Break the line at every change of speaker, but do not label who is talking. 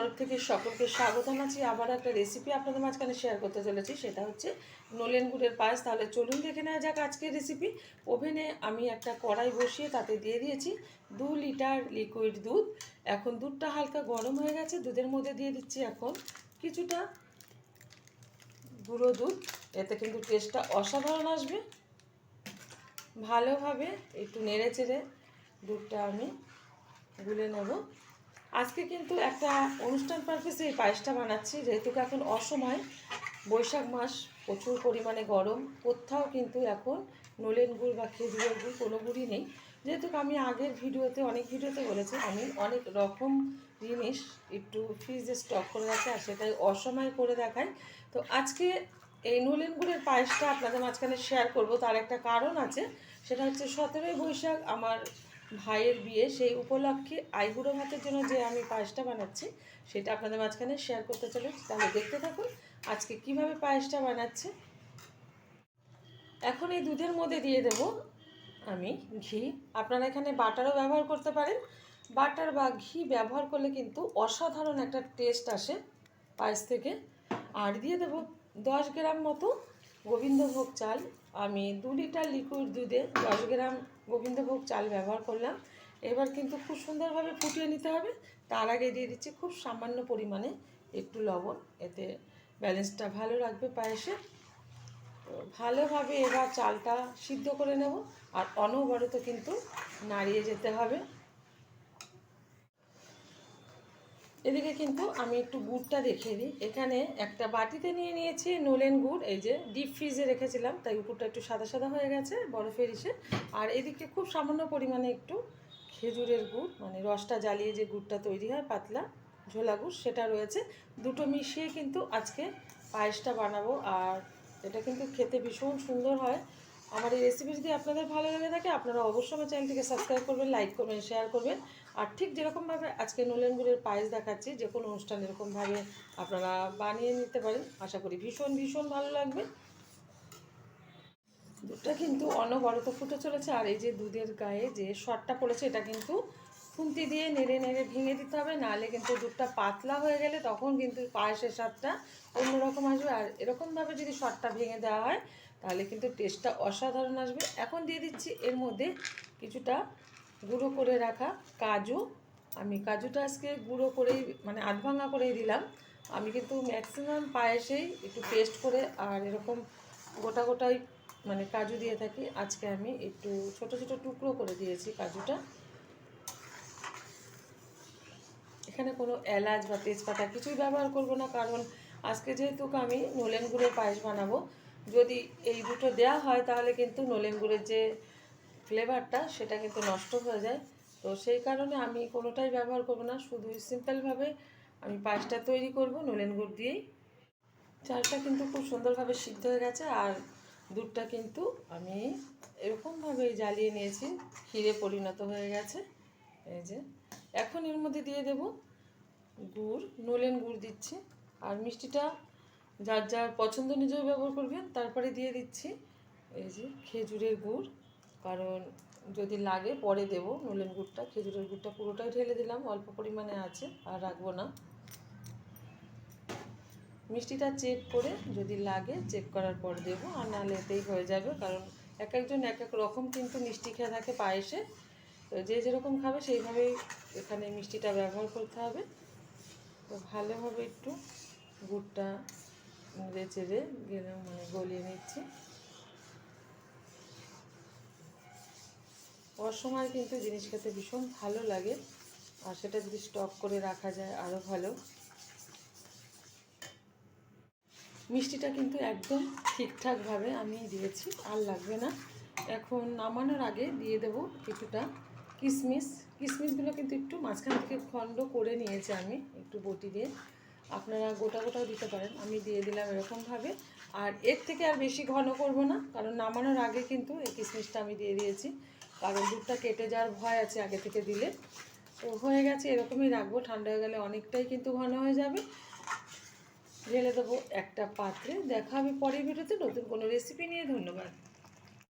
তরফ থেকে সকলকে স্বাগত জানাচ্ছি। আবার একটা রেসিপি আপনাদের মাঝখানে শেয়ার করতে চলেছি, সেটা হচ্ছে নলেন গুড়ের পায়েস। তাহলে চলুন দেখে নেওয়া যাক আজকের রেসিপি। ওভেনে আমি একটা কড়াই বসিয়ে তাতে দিয়ে দিয়েছি 2 লিটার লিকুইড দুধ। এখন দুধটা হালকা গরম হয়ে গেছে, দুধের মধ্যে দিয়ে দিচ্ছি এখন কিছুটা গুঁড়ো দুধ। এতে কিন্তু টেস্টটা অসাধারণ আসবে। ভালোভাবে একটু নেড়ে চেড়ে দুধটা আমি গুলে নেব। আজকে কিন্তু একটা অনুষ্ঠান পারপাসে এই পায়েসটা বানাচ্ছি, যেহেতু এখন অসময়, বৈশাখ মাস, প্রচুর পরিমাণে গরম, কোথাও কিন্তু এখন নলেন গুড় বা খেজুরের গুড় কোনো গুড়ই নেই। যেহেতু আমি আগের ভিডিওতে অনেক ভিডিওতে বলেছি আমি অনেক রকম জিনিস একটু ফ্রিজে স্টক করে রাখি আর সেটাই অসময় করে দেখাই। তো আজকে এই নলেন গুড়ের পায়েসটা আপনাদের মাঝখানে শেয়ার করব। তার একটা কারণ আছে, সেটা হচ্ছে 17ই বৈশাখ আমার ভাইয়ের বিয়ে। সেই উপলক্ষে আইবুড়ো ভাতের জন্য যে আমি পায়েসটা বানাচ্ছি সেটা আপনাদের মাঝখানে শেয়ার করতে চলেছি। তাহলে দেখতে থাকুন আজকে কিভাবে পায়েসটা বানাচ্ছি। এখন এই দুধের মধ্যে দিয়ে দেব আমি ঘি। আপনারা এখানে বাটারও ব্যবহার করতে পারেন। বাটার বা ঘি ব্যবহার করলে কিন্তু অসাধারণ একটা টেস্ট আসে পায়েস থেকে। আর দিয়ে দেব 10 গ্রাম মতো গোবিন্দভোগ চাল। আমি 2 লিটার লিকুইড দুধে 10 গ্রাম গোবিন্দভোগ চাল ব্যবহার করলাম। এবার কিন্তু খুব সুন্দরভাবে ফুটিয়ে নিতে হবে। তার আগে দিয়ে দিচ্ছি খুব সামান্য পরিমাণে একটু লবণ, এতে ব্যালেন্সটা ভালো রাখবে পায়েসে। ভালোভাবে এবার চালটা সিদ্ধ করে নেব আর অনবরত কিন্তু নাড়িয়ে যেতে হবে। এদিকে কিন্তু আমি একটু গুড়টা দেখিয়ে দিই। এখানে একটা বাটিতে নিয়ে নিয়েছি নলেন গুড়, এই যে ডিপ ফ্রিজে রেখেছিলাম, তাই উপরটা একটু সাদা সাদা হয়ে গেছে বরফের ইসে। আর এদিকে খুব সামান্য পরিমাণে একটু খেজুরের গুড়, মানে রসটা জ্বালিয়ে যে গুড়টা তৈরি হয় পাতলা ঝোলা গুড়, সেটা রয়েছে। দুটো মিশিয়ে কিন্তু আজকে পায়েসটা বানাবো। আর এটা কিন্তু খেতে ভীষণ সুন্দর হয়। আমার এই রেসিপি যদি আপনাদের ভালো লেগে থাকে আপনারা অবশ্যই আমার চ্যানেলটিকে সাবস্ক্রাইব করবেন, লাইক করবেন, শেয়ার করবেন। আর ঠিক যেরকমভাবে আজকে নলেন গুড়ের পায়েস দেখাচ্ছি, যে কোনো অনুষ্ঠান এরকমভাবে আপনারা বানিয়ে নিতে পারেন। আশা করি ভীষণ ভীষণ ভালো লাগবে। দুধটা কিন্তু অনবরত ফুটে চলেছে। আর এই যে দুধের গায়ে যে শর্টটা পড়েছে, এটা কিন্তু খুন্তি দিয়ে নেড়ে নেড়ে ভেঙে দিতে হবে, নাহলে কিন্তু দুধটা পাতলা হয়ে গেলে তখন কিন্তু পায়েসের স্বাদটা অন্যরকম আসবে। আর এরকমভাবে যদি শর্টটা ভেঙে দেওয়া হয় তাহলে কিন্তু টেস্টটা অসাধারণ আসবে। এখন দিয়ে দিচ্ছি এর মধ্যে কিছুটা গুঁড়ো করে রাখা কাজু। আমি কাজুটা আজকে গুঁড়ো করেই, মানে আধ ভাঙা করেই দিলাম। আমি কিন্তু ম্যাক্সিমাম পায়েসেই একটু পেস্ট করে আর এরকম গোটা গোটাই মানে কাজু দিয়ে থাকি। আজকে আমি একটু ছোট ছোট টুকরো করে দিয়েছি কাজুটা। এখানে কোনো এলাচ বা তেজপাতা কিছুই ব্যবহার করব না, কারণ আজকে যেহেতু আমি নলেন গুড়ের পায়েস বানাবো, যদি এই দুটো দেওয়া হয় তাহলে কিন্তু নলেন গুড়ের যে ফ্লেভারটা সেটা কিন্তু নষ্ট হয়ে যায়। তো সেই কারণে আমি কোনোটাই ব্যবহার করব না, শুধু সিম্পলভাবে আমি পায়েসটা তৈরি করব নলেন গুড় দিয়েই। চালটা কিন্তু খুব সুন্দরভাবে সিদ্ধ হয়ে গেছে আর দুধটা কিন্তু আমি এরকমভাবে জ্বালিয়ে নিয়েছি, ক্ষীরে পরিণত হয়ে গেছে। এই যে এখন এর মধ্যে দিয়ে দেব গুড়, নলেন গুড় দিচ্ছি। আর মিষ্টিটা যার যার পছন্দ অনুযায়ী ব্যবহার করবেন। তারপরে দিয়ে দিচ্ছি এই যে খেজুরের গুড়, কারণ যদি লাগে পরে দেব নলেন গুড়টা। খেজুরের গুড়টা পুরোটাই ঢেলে দিলাম, অল্প পরিমাণে আছে আর রাখবো না। মিষ্টিটা চেক করে যদি লাগে চেক করার পর দেবো, আর নাহলে এতেই হয়ে যাবে, কারণ এক একজন এক এক রকম কিন্তু মিষ্টি খেয়ে থাকে পায়েসে। তো যে যেরকম খাবে সেইভাবেই এখানে মিষ্টিটা ব্যবহার করতে হবে। তো ভালোভাবে একটু গুড়টা নেড়ে চেড়ে মানে গলিয়ে নিচ্ছি। অসময় কিন্তু জিনিস খেতে ভীষণ ভালো লাগে, আর সেটা যদি স্টক করে রাখা যায় আরও ভালো। মিষ্টিটা কিন্তু একদম ঠিকঠাকভাবে আমি দিয়েছি, আর লাগবে না। এখন নামানোর আগে দিয়ে দেব কিছুটা কিশমিশ। কিশমিশগুলো কিন্তু একটু মাঝখান থেকে খণ্ড করে নিয়েছি আমি একটু বটি দিয়ে। আপনারা গোটা গোটাও দিতে পারেন, আমি দিয়ে দিলাম এরকমভাবে। আর এর থেকে আর বেশি ঘন করব না, কারণ নামানোর আগে কিন্তু এই কিশমিশটা আমি দিয়ে দিয়েছি, কারণ দুধটা কেটে যাওয়ার ভয় আছে আগে থেকে দিলে। তো হয়ে গেছে, এরকমই রাখবো। ঠান্ডা হয়ে গেলে অনেকটাই কিন্তু ঘন হয়ে যাবে। ঢেলে দেবো একটা পাত্রে। দেখা হবে পরের ভিডিওতে নতুন কোনো রেসিপি নিয়ে। ধন্যবাদ।